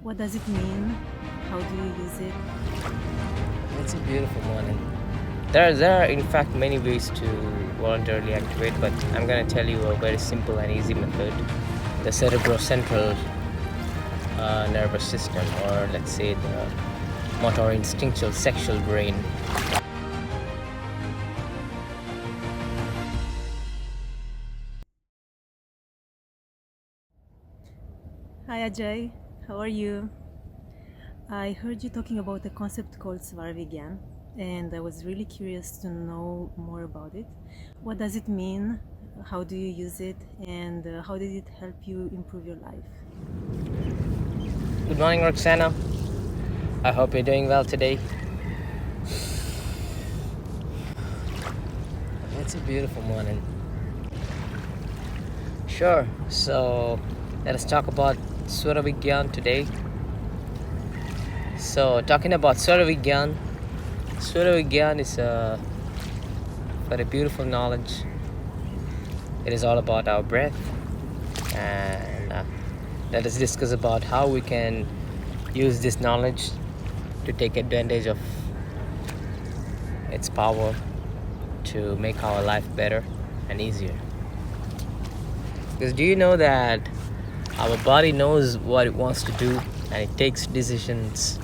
What does it mean? How do you use it? It's a beautiful morning. There are in fact many ways to voluntarily activate, but I'm gonna tell you a very simple and easy method. The cerebrocentral nervous system, or let's say the motor instinctual sexual brain. Hi Ajay, how are you? I heard you talking about a concept called Swara Vigyan, and I was really curious to know more about it. What does it mean? How do you use it? And how did it help you improve your life? Good morning, Roxana. I hope you're doing well today. It's a beautiful morning. Sure, so let us talk about Swara Vigyan today. So, talking about Swara Vigyan is a very beautiful knowledge. It is all about our breath, and let us discuss about how we can use this knowledge to take advantage of its power to make our life better and easier. Because do you know that our body knows what it wants to do, and it takes decisions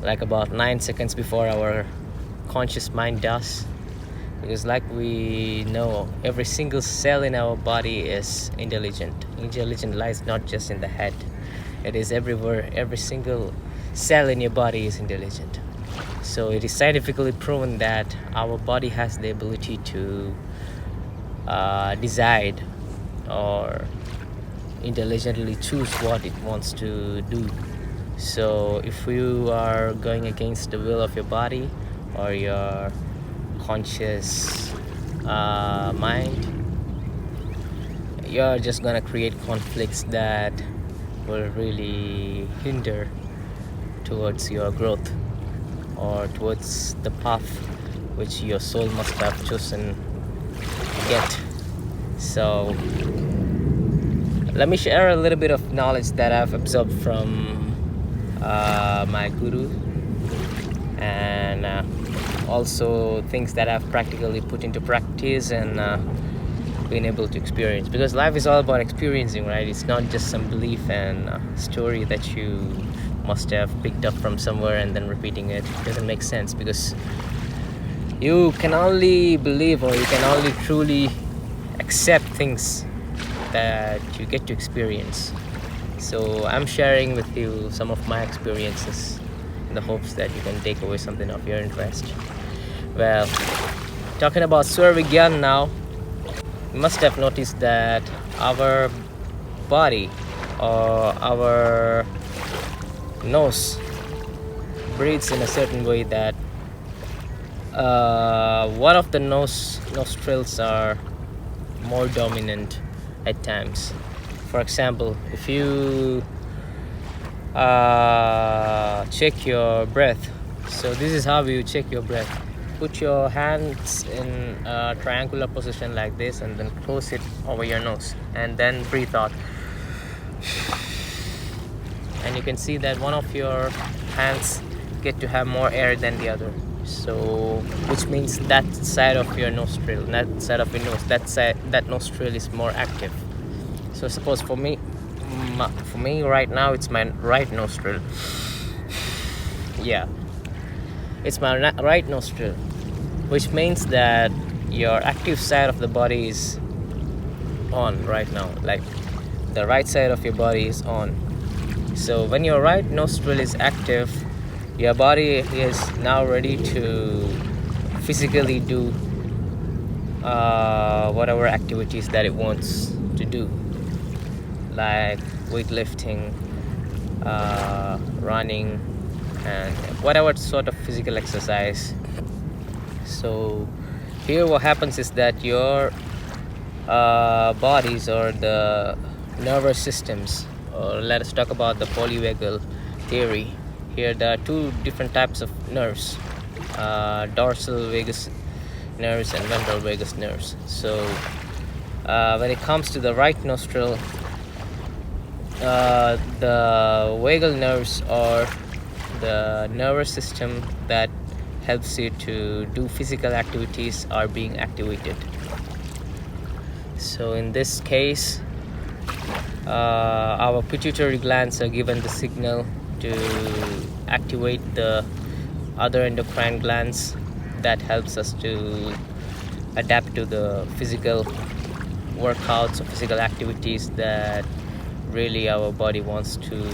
like about 9 seconds before our conscious mind does? Because like we know, every single cell in our body is intelligent. Intelligence lies not just in the head, it is everywhere. Every single cell in your body is intelligent. So it is scientifically proven that our body has the ability to decide or intelligently choose what it wants to do. So if you are going against the will of your body or your conscious mind, you're just gonna create conflicts that will really hinder towards your growth or towards the path which your soul must have chosen to get. So let me share a little bit of knowledge that I've absorbed from my guru, and also things that I've practically put into practice and been able to experience. Because life is all about experiencing, right? It's not just some belief and story that you must have picked up from somewhere and then repeating it. It doesn't make sense, because you can only believe, or you can only truly accept things that you get to experience. So I'm sharing with you some of my experiences in the hopes that you can take away something of your interest. Well, talking about Swara Vigyan now, you must have noticed that our body or our nose breathes in a certain way that one of the nostrils are more dominant at times. For example, if you check your breath, so this is how you check your breath. Put your hands in a triangular position like this, and then close it over your nose, and then breathe out. And you can see that one of your hands get to have more air than the other. So, which means that side of your nostril, that side of your nose, that nostril is more active. So suppose for me right now, it's my right nostril. Yeah, it's my right nostril, which means that your active side of the body is on right now. Like, the right side of your body is on. So when your right nostril is active, your body is now ready to physically do whatever activities that it wants to do, like weightlifting, running, and whatever sort of physical exercise. So here what happens is that your bodies, or the nervous systems, or let us talk about the polyvagal theory. Here there are two different types of nerves, dorsal vagus nerves and ventral vagus nerves. So when it comes to the right nostril, the vagal nerves, or the nervous system that helps you to do physical activities, are being activated. So in this case, our pituitary glands are given the signal to activate the other endocrine glands that helps us to adapt to the physical workouts or physical activities that really our body wants to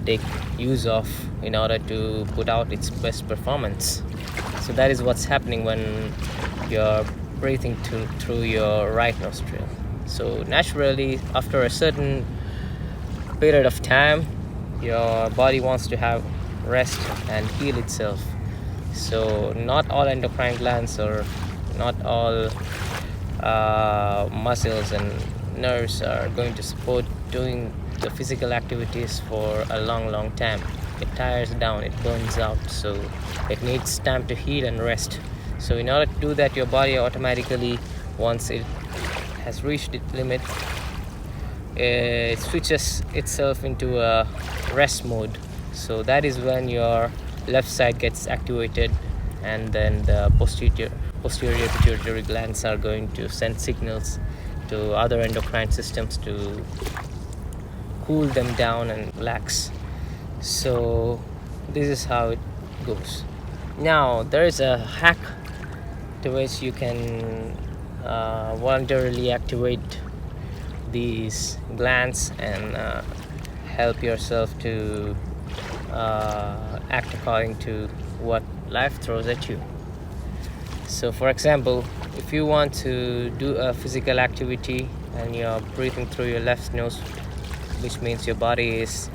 take use of in order to put out its best performance. So that is what's happening when you're breathing through your right nostril. So naturally, after a certain period of time, your body wants to have rest and heal itself. So not all endocrine glands, or not all muscles and nerves are going to support doing the physical activities for a long time. It tires down, it burns out, so it needs time to heal and rest. So in order to do that, your body automatically, once it has reached its limit, it switches itself into a rest mode. So that is when your left side gets activated, and then the posterior pituitary glands are going to send signals to other endocrine systems to cool them down and relax. So this is how it goes. Now there is a hack to which you can voluntarily activate these glands and help yourself to act according to what life throws at you. So for example, if you want to do a physical activity and you're breathing through your left nose, which means your body is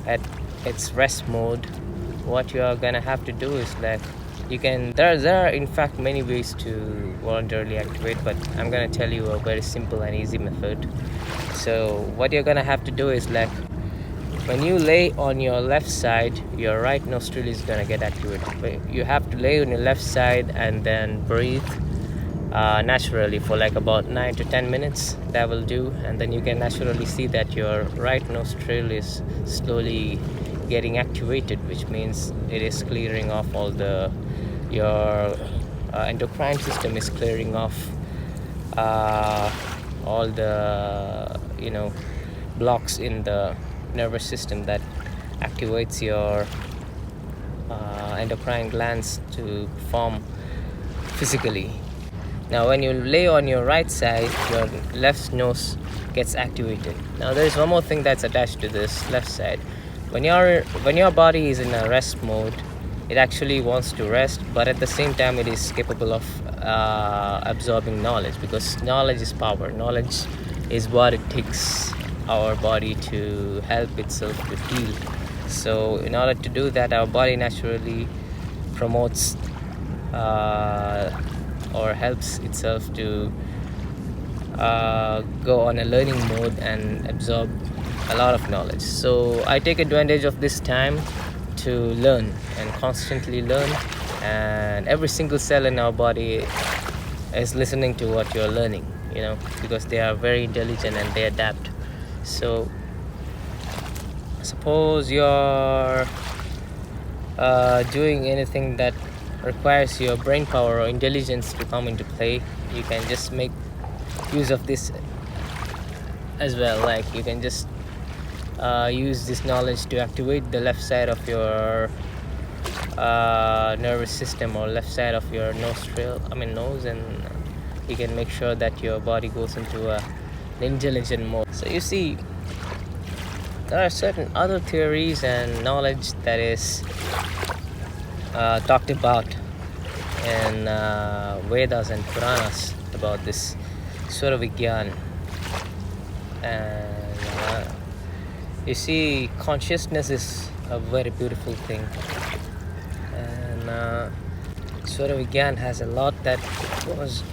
at its rest mode, what you are gonna have to do is like, there are in fact many ways to voluntarily activate, but I'm gonna tell you a very simple and easy method. So what you're gonna have to do is like, when you lay on your left side, your right nostril is gonna get activated. You have to lay on your left side and then breathe naturally for like about 9 to 10 minutes. That will do, and then you can naturally see that your right nostril is slowly getting activated, which means it is clearing off your endocrine system is clearing off all the blocks in the nervous system that activates your endocrine glands to perform physically. Now when you lay on your right side, your left nose gets activated. Now there is one more thing that's attached to this left side. When your body is in a rest mode, it actually wants to rest, but at the same time it is capable of absorbing knowledge, because knowledge is power. Knowledge is what it takes our body to help itself to heal. So in order to do that, our body naturally promotes or helps itself to go on a learning mode and absorb a lot of knowledge. So I take advantage of this time to learn and constantly learn, and every single cell in our body is listening to what you're learning, because they are very intelligent and they adapt. So suppose you're doing anything that requires your brain power or intelligence to come into play, you can just make use of this as well. Like you can just use this knowledge to activate the left side of your nervous system, or left side of your nose, and you can make sure that your body goes into an intelligent mode. So you see, there are certain other theories and knowledge that is talked about in Vedas and Puranas about this Swara Vigyan. And you see, consciousness is a very beautiful thing, and Swara Vigyan has a lot that goes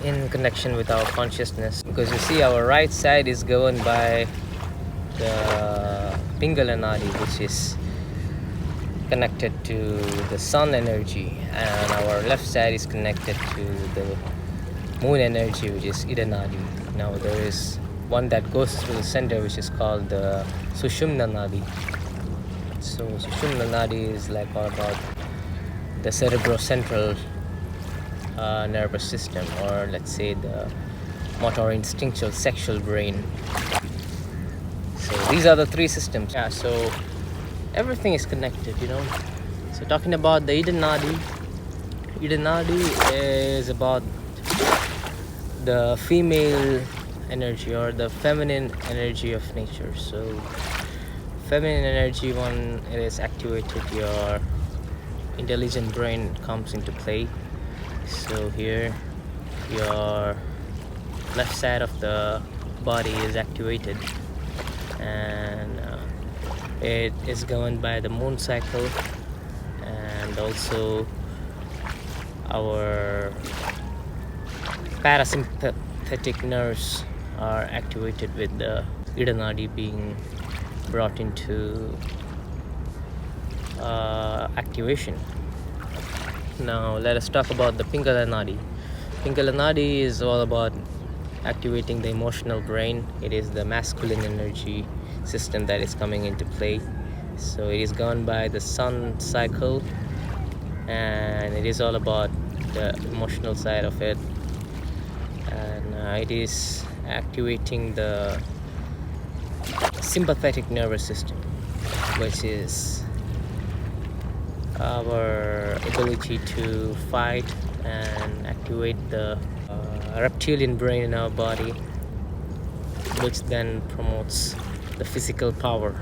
in connection with our consciousness, because you see, our right side is governed by the Pingala Nadi, which is connected to the sun energy, and our left side is connected to the moon energy, which is Ida Nadi. Now there is one that goes through the center, which is called the Sushumna Nadi. So Sushumna Nadi is like all about the cerebrocentral nervous system, or let's say the motor instinctual sexual brain. So these are the three systems. Yeah, so everything is connected, you know. So talking about the Ida Nadi is about the female energy or the feminine energy of nature. So feminine energy, when it is activated, your intelligent brain comes into play. So here your left side of the body is activated, and it is governed by the moon cycle, and also our parasympathetic nerves are activated with the Ida Nadi being brought into activation. Now let us talk about the Pingala Nadi. Pingala Nadi is all about activating the emotional brain. It is the masculine energy system that is coming into play. So it is governed by the sun cycle, and it is all about the emotional side of it, and it is activating the sympathetic nervous system, which is our ability to fight, and activate the reptilian brain in our body, which then promotes the physical power.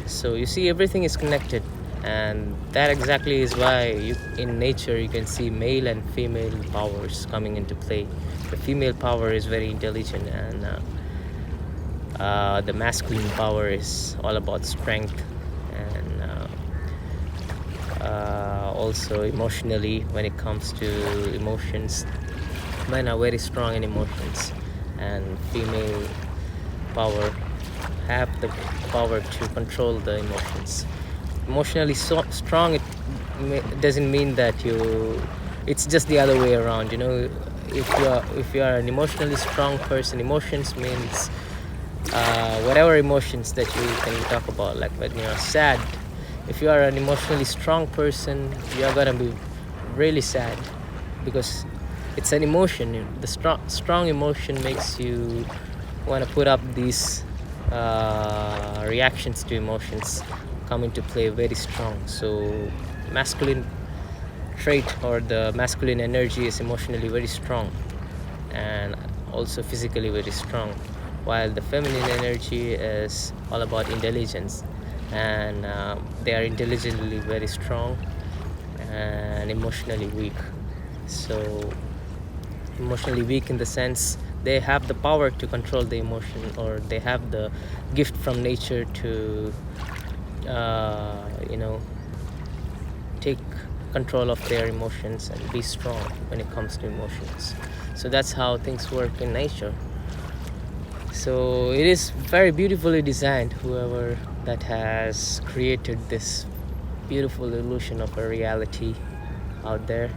So you see, everything is connected, and that exactly is why in nature you can see male and female powers coming into play. The female power is very intelligent, and the masculine power is all about strength, and also emotionally, when it comes to emotions, men are very strong in emotions, and female power have the power to control the emotions. Emotionally so strong, it doesn't mean that it's just the other way around, you know. If you are an emotionally strong person, emotions means whatever emotions that you can talk about, like when you're sad. If you are an emotionally strong person, you're gonna be really sad, because it's an emotion. The strong emotion makes you want to put up these reactions to emotions come into play very strong. So masculine trait, or the masculine energy, is emotionally very strong, and also physically very strong, while the feminine energy is all about intelligence, and they are intelligently very strong and emotionally weak. So emotionally weak in the sense they have the power to control the emotion, or they have the gift from nature to take control of their emotions and be strong when it comes to emotions. So that's how things work in nature. So it is very beautifully designed, whoever that has created this beautiful illusion of a reality out there.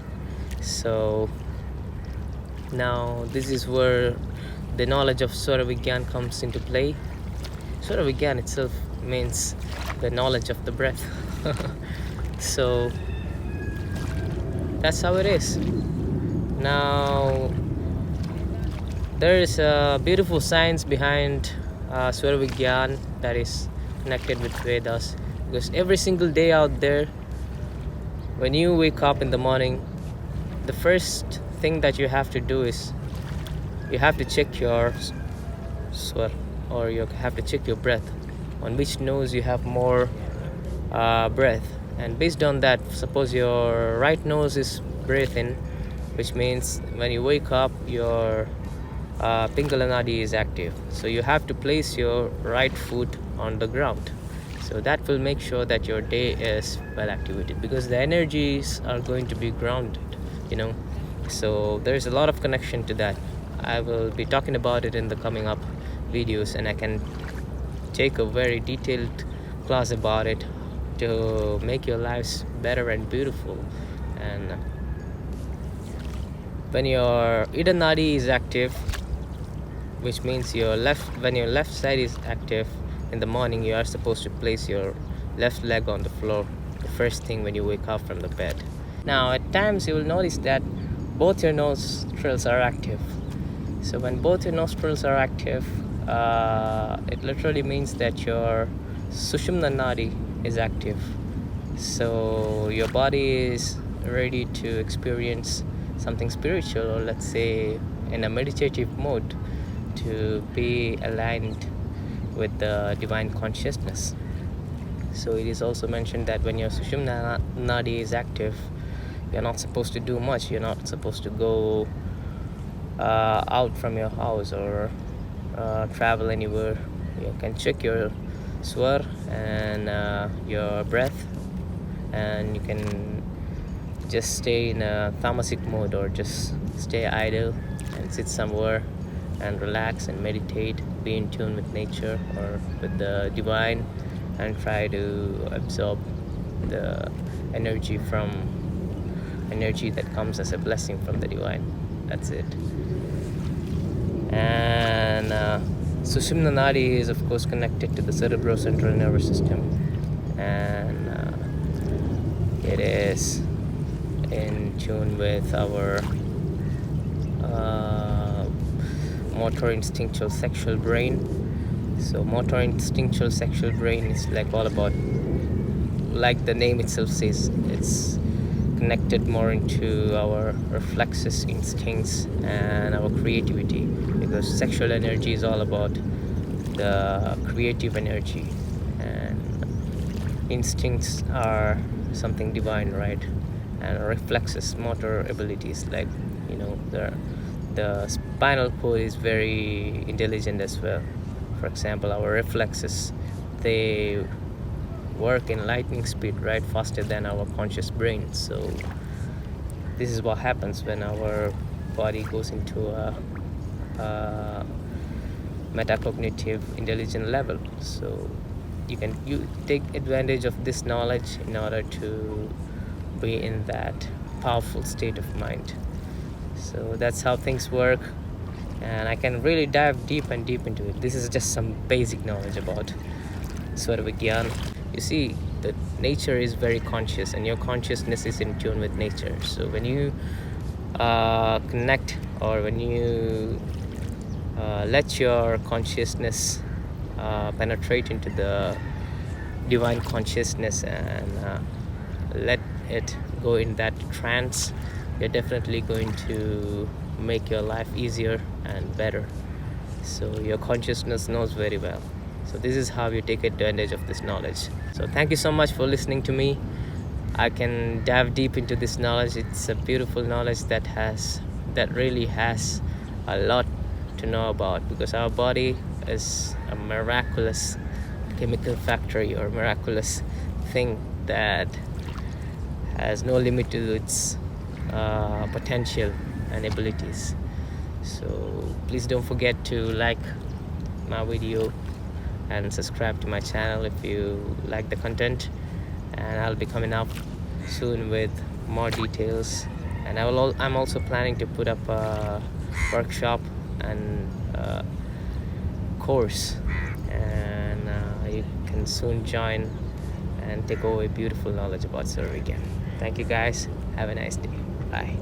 So now this is where the knowledge of Swara Vigyan comes into play. Swara Vigyan itself means the knowledge of the breath. So that's how it is. Now there is a beautiful science behind Swara Vigyan that is connected with Vedas, because every single day out there, when you wake up in the morning, the first thing that you have to do is you have to check your swar, or you have to check your breath, on which nose you have more breath, and based on that, suppose your right nose is breathing, which means when you wake up your Pingala Nadi is active. So you have to place your right foot on the ground. So that will make sure that your day is well activated, because the energies are going to be grounded, you know. So there's a lot of connection to that. I will be talking about it in the coming up videos, and I can take a very detailed class about it to make your lives better and beautiful. And when your Ida Nadi is active, which means when your left side is active in the morning, you are supposed to place your left leg on the floor the first thing when you wake up from the bed. Now at times you will notice that both your nostrils are active. So when both your nostrils are active, it literally means that your Sushumna Nadi is active. So your body is ready to experience something spiritual, or let's say in a meditative mode, to be aligned with the divine consciousness. So it is also mentioned that when your Sushumna Nadi is active, you're not supposed to do much. You're not supposed to go out from your house or travel anywhere. You can check your swar and your breath, and you can just stay in a tamasic mode, or just stay idle and sit somewhere and relax and meditate, be in tune with nature or with the divine, and try to absorb the energy that comes as a blessing from the divine. That's it. And Sushumna Nadi is of course connected to the cerebrocentral nervous system, and it is in tune with our motor instinctual sexual brain. So motor instinctual sexual brain is all about, like the name itself says, it's connected more into our reflexes, instincts, and our creativity, because sexual energy is all about the creative energy, and instincts are something divine, right? And reflexes, motor abilities, the spinal cord is very intelligent as well. For example, our reflexes, they work in lightning speed, right? Faster than our conscious brain. So this is what happens when our body goes into a metacognitive intelligent level. So you take advantage of this knowledge in order to be in that powerful state of mind. So that's how things work, and I can really dive deep into it. This is just some basic knowledge about Swara Vigyan. You see, the nature is very conscious, and your consciousness is in tune with nature. So when you connect, or when you let your consciousness penetrate into the divine consciousness, and let it go in that trance, you're definitely going to make your life easier and better. So your consciousness knows very well. So this is how you take advantage of this knowledge. So thank you so much for listening to me. I can dive deep into this knowledge. It's a beautiful knowledge that really has a lot to know about, because our body is a miraculous chemical factory, or miraculous thing that has no limit to its potential and abilities. So please don't forget to like my video and subscribe to my channel if you like the content, and I'll be coming up soon with more details. And I'm also planning to put up a workshop and course, and you can soon join and take away beautiful knowledge about Swara Vigyan. Thank you guys, have a nice day, bye.